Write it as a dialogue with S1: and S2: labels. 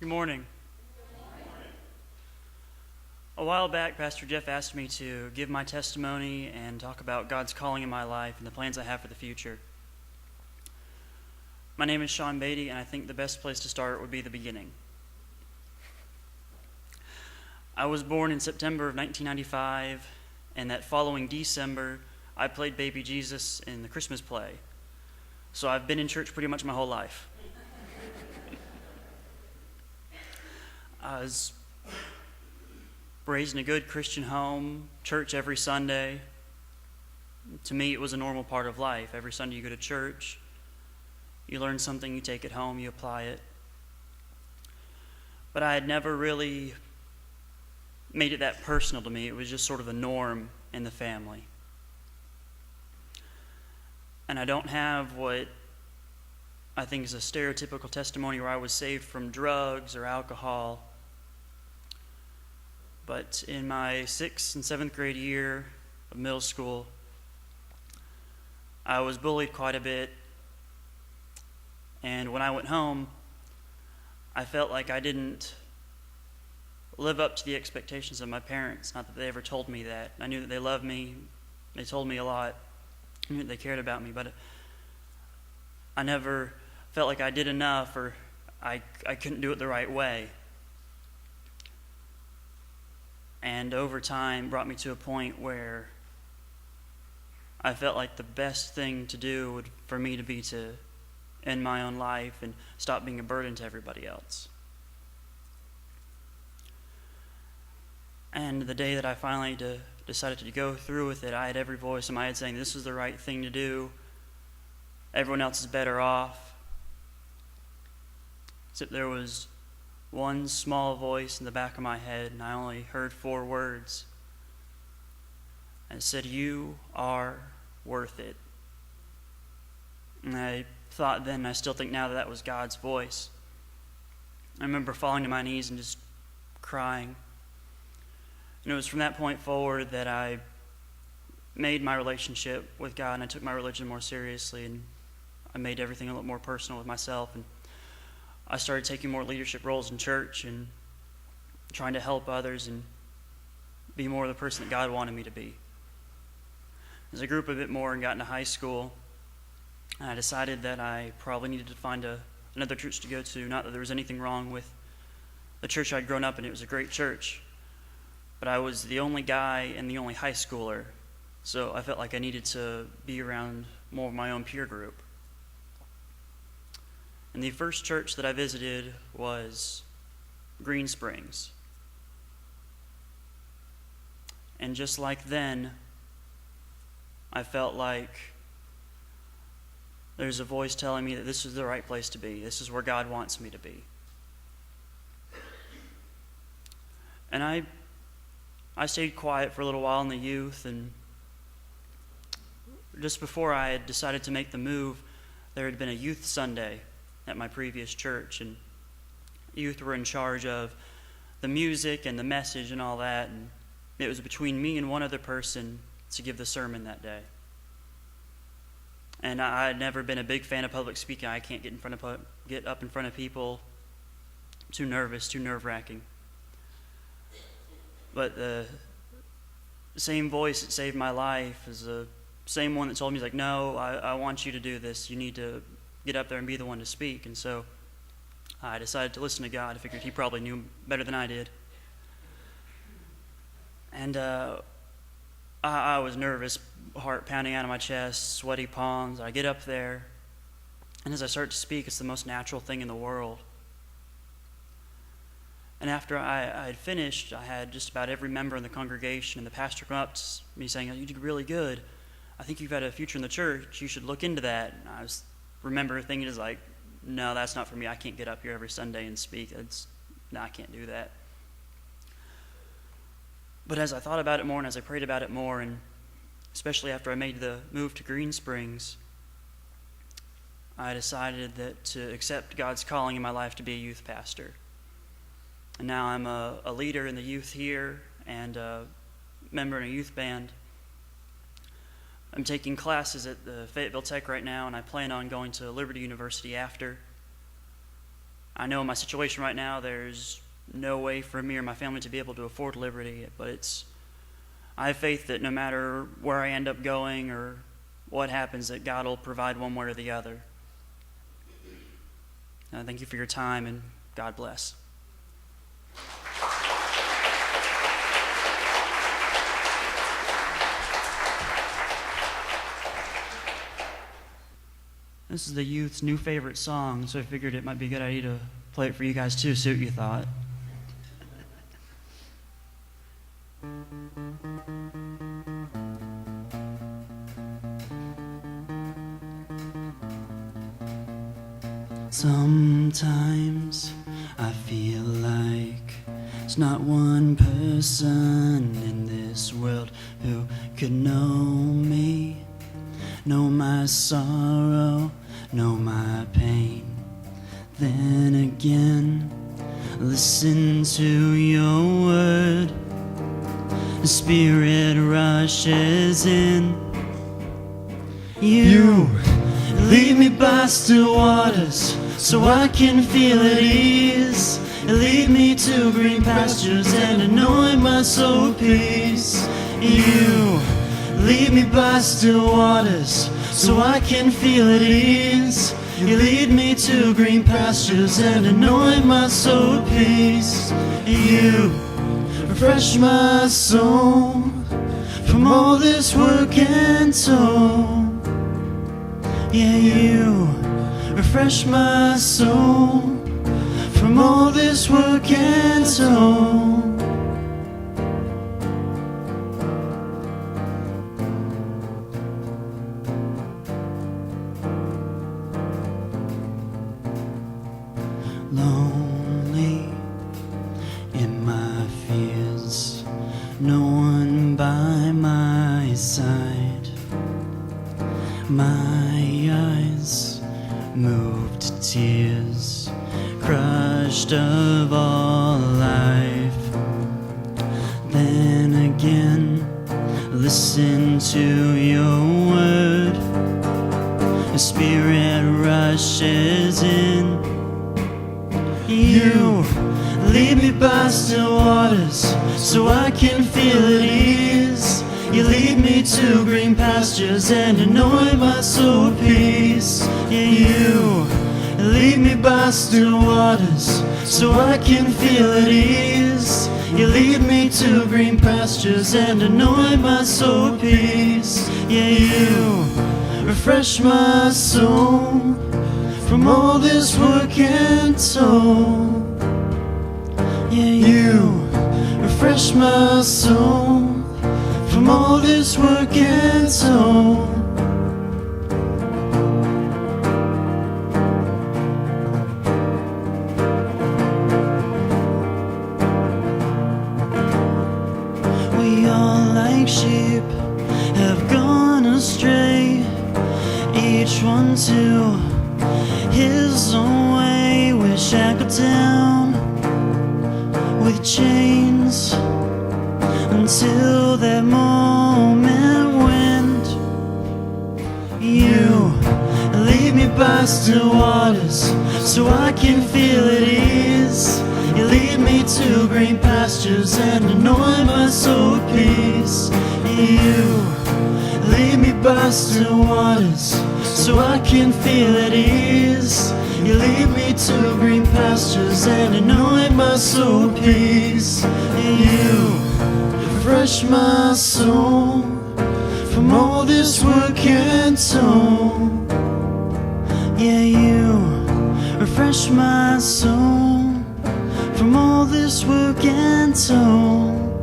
S1: Good morning. A while back, Pastor Jeff asked me to give my testimony and talk about God's calling in my life and the plans I have for the future. My name is Sean Beatty, and I think the best place to start would be the beginning. I was born in September of 1995, and that following December, I played baby Jesus in the Christmas play. So I've been in church pretty much my whole life. I was raised in a good Christian home, church every Sunday. To me, it was a normal part of life. Every Sunday you go to church, you learn something, you take it home, you apply it. But I had never really made it that personal to me. It was just sort of a norm in the family. And I don't have what I think is a stereotypical testimony where I was saved from drugs or alcohol. But in my 6th and 7th grade year of middle school, I was bullied quite a bit. And when I went home, I felt like I didn't live up to the expectations of my parents. Not that they ever told me that. I knew that they loved me. They told me a lot. I knew that they cared about me. But I never felt like I did enough, or I couldn't do it the right way. And over time brought me to a point where I felt like the best thing to do would for me to be to end my own life and stop being a burden to everybody else. And the day that I finally decided to go through with it, I had every voice in my head saying, this is the right thing to do. Everyone else is better off. Except there was one small voice in the back of my head, and I only heard 4 words. And it said, "You are worth it." And I thought then, and I still think now, that was God's voice. I remember falling to my knees and just crying. And it was from that point forward that I made my relationship with God, and I took my religion more seriously, and I made everything a little more personal with myself. And I started taking more leadership roles in church and trying to help others and be more the person that God wanted me to be. As I grew up a bit more and got into high school, I decided that I probably needed to find another church to go to. Not that there was anything wrong with the church I'd grown up in. It was a great church. But I was the only guy and the only high schooler, so I felt like I needed to be around more of my own peer group. And the first church that I visited was Green Springs. And just like then, I felt like there's a voice telling me that this is the right place to be. This is where God wants me to be. And I stayed quiet for a little while in the youth, and just before I had decided to make the move, there had been a youth Sunday at my previous church, and youth were in charge of the music and the message and all that, and it was between me and one other person to give the sermon that day. And I had never been a big fan of public speaking. I can't get up in front of people. I'm too nervous, too nerve-wracking. But the same voice that saved my life is the same one that told me, like, no, I want you to do this. You need to get up there and be the one to speak. And so I decided to listen to God. I figured he probably knew better than I did. And I was nervous, heart pounding out of my chest, sweaty palms. I get up there, and as I start to speak, it's the most natural thing in the world. And after I had finished, I had just about every member in the congregation and the pastor come up to me saying, "You did really good. I think you've got a future in the church. You should look into that." And I remember thinking, is like, no, that's not for me. I can't get up here every Sunday and speak. No, I can't do that. But as I thought about it more and as I prayed about it more, and especially after I made the move to Green Springs, I decided that to accept God's calling in my life to be a youth pastor. And now I'm a leader in the youth here and a member in a youth band. I'm taking classes at the Fayetteville Tech right now, and I plan on going to Liberty University after. I know in my situation right now there's no way for me or my family to be able to afford liberty, but I have faith that no matter where I end up going or what happens, that God will provide one way or the other. Thank you for your time, and God bless. This is the youth's new favorite song, so I figured it might be a good idea to play it for you guys too, see what you thought. Sometimes I feel like there's not one person in this world who could know me, know my sorrow, know my pain. Then again, listen to your word. The Spirit rushes in. You lead me by still waters, so I can feel at ease. Lead me to green pastures and anoint my soul with peace. You lead me by still waters, so I can feel at ease. You lead me to green pastures and anoint my soul with peace. You refresh my soul from all this work and toil. Yeah, you refresh my soul from all this work and toil. Lonely in my fears, no one by my side. My eyes moved to tears, crushed of all life. Then again, listen to your word. The Spirit rushes in. You lead me by still waters, so I can feel at ease. You lead me to green pastures and anoint my soul with peace. Yeah, you lead me by still waters, so I can feel at ease. You lead me to green pastures and anoint my soul with peace. Yeah, you refresh my soul from all this work and toil. Yeah, you refresh my soul from all this work and toil. We all like sheep have gone astray, each one to his own way. We're shackled down with chains until that moment when you lead me by still waters, so I can feel at ease. You lead me to green pastures and anoint my soul with peace. You lead me by still waters, so I can feel at ease. You lead me to green pastures and anoint my soul with peace. You refresh my soul from all this work and toil. Yeah, you refresh my soul from all this work and toil.